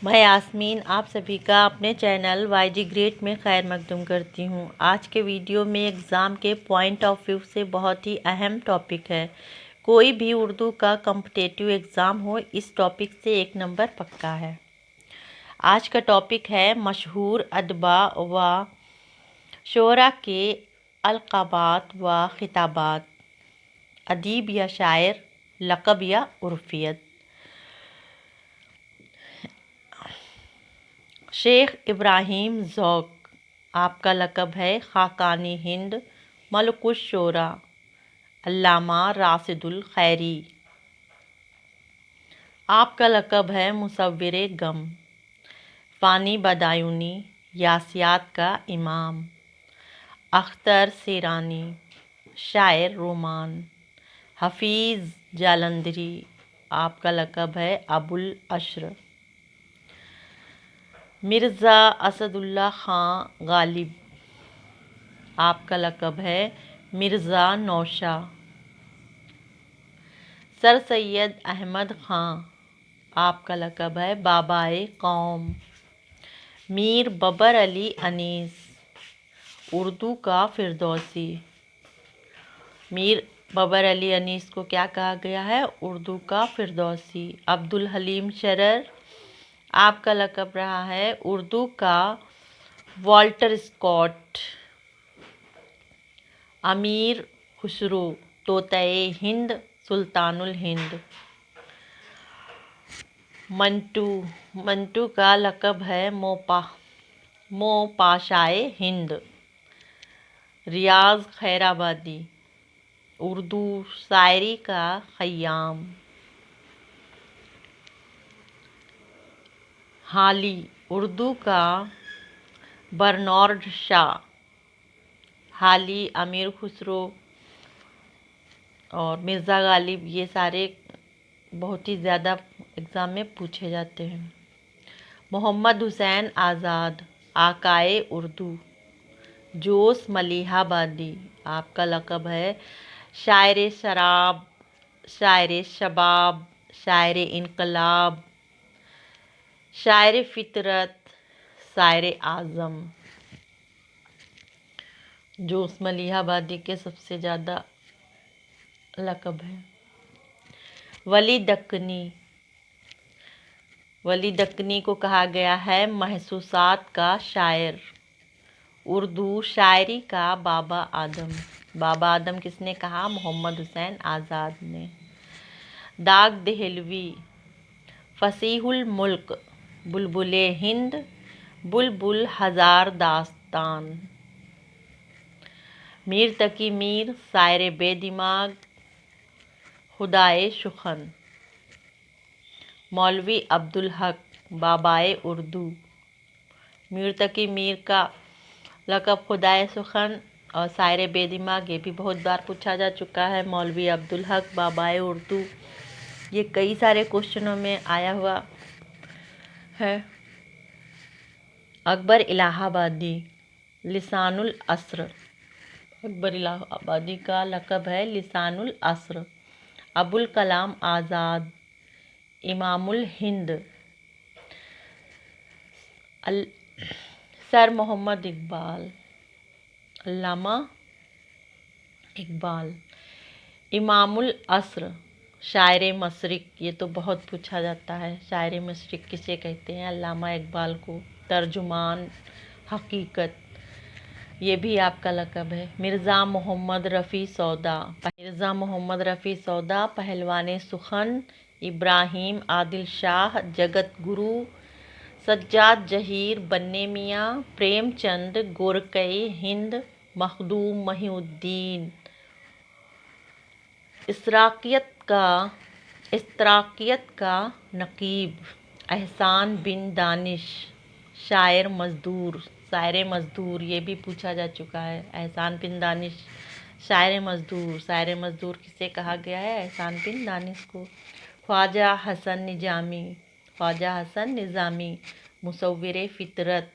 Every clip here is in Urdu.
میں یاسمین آپ سبھی کا اپنے چینل وائی جی گریٹ میں خیر مقدم کرتی ہوں۔ آج کے ویڈیو میں ایگزام کے پوائنٹ آف ویو سے بہت ہی اہم ٹاپک ہے۔ کوئی بھی اردو کا کمپٹیٹیو ایگزام ہو، اس ٹاپک سے 1 نمبر پکا ہے۔ آج کا ٹاپک ہے مشہور ادباء و شعراء کے القابات و خطابات، ادیب یا شاعر، لقب یا عرفیت۔ شیخ ابراہیم ذوق، آپ کا لقب ہے خاقانی ہند، ملک الشعراء، علامہ راشد الخیری۔ آپ کا لقب ہے مصور غم، فانی بدایونی، یاسیات کا امام۔ اختر سیرانی، شاعر رومان۔ حفیظ جالندھری، آپ کا لقب ہے ابو الاشر۔ مرزا اسد اللہ خان غالب، آپ کا لقب ہے مرزا نوشہ۔ سر سید احمد خان، آپ کا لقب ہے بابائے قوم۔ میر بابر علی انیس، اردو کا فردوسی۔ میر بابر علی انیس کو کیا کہا گیا ہے؟ اردو کا فردوسی۔ عبدالحلیم شرر، آپ کا لقب رہا ہے اردو کا والٹر اسکاٹ۔ امیر خسرو، طوطئ ہند، سلطان الہند۔ منٹو کا لقب ہے موپاشائے ہند۔ ریاض خیر آبادی، اردو شاعری کا خیام۔ حالی، اردو کا برنارڈ شاہ۔ حالی، امیر خسرو اور مرزا غالب، یہ سارے بہت ہی زیادہ ایگزام میں پوچھے جاتے ہیں۔ محمد حسین آزاد، آقائے اردو۔ جوس ملیح آبادی، آپ کا لقب ہے شاعر شراب، شاعر شباب، شاعر انقلاب، شاعر فطرت، شاعر اعظم۔ جوس ملیح آبادی کے سب سے زیادہ لقب ہے۔ ولی دکنی، ولی دکنی کو کہا گیا ہے محسوسات کا شاعر۔ اردو شاعری کا بابا آدم۔ بابا آدم کس نے کہا؟ محمد حسین آزاد نے۔ ڈاک دہلوی، فصیح الملک، بلبل ہند، بلبل ہزار داستان۔ میر تقی میر، شاعر بے دماغ، خدائے سخن۔ مولوی عبدالحق، بابائے اردو۔ میر تقی میر کا لقب خدائے سخن اور شاعر بے دماغ، یہ بھی بہت بار پوچھا جا چکا ہے۔ مولوی عبدالحق، بابائے اردو، یہ کئی سارے کوشچنوں میں آیا ہوا ہے۔ اکبر الہ آبادی، لسان العصر۔ اکبر الہ آبادی کا لقب ہے لسان العصر۔ ابوالکلام آزاد، امام الہند۔ سر محمد اقبال، علامہ اقبال۔ امام العصر، شاعر مشرق، یہ تو بہت پوچھا جاتا ہے، شاعر مشرق کسے کہتے ہیں؟ علامہ اقبال کو۔ ترجمان حقیقت، یہ بھی آپ کا لقب ہے۔ مرزا محمد رفیع سودا، مرزا محمد رفیع سودا، پہلوان سخن۔ ابراہیم عادل شاہ، جگت گرو۔ سجاد جہیر، بننے میاں۔ پریم چند، گورکھئی ہند، مخدوم محی الدین۔ اشتراکیت کا نقیب، احسان بن دانش، شاعر مزدور۔ شاعر مزدور، یہ بھی پوچھا جا چکا ہے۔ احسان بن دانش، شاعر مزدور۔ شاعر مزدور کسے کہا گیا ہے؟ احسان بن دانش کو۔ خواجہ حسن نظامی، خواجہ حسن نظامی، مصور فطرت۔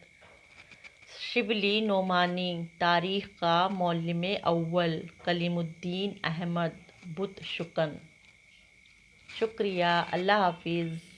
شبلی نعمانی، تاریخ کا معلم اول۔ کلیم الدین احمد، بت شکن۔ شکریہ، اللہ حافظ۔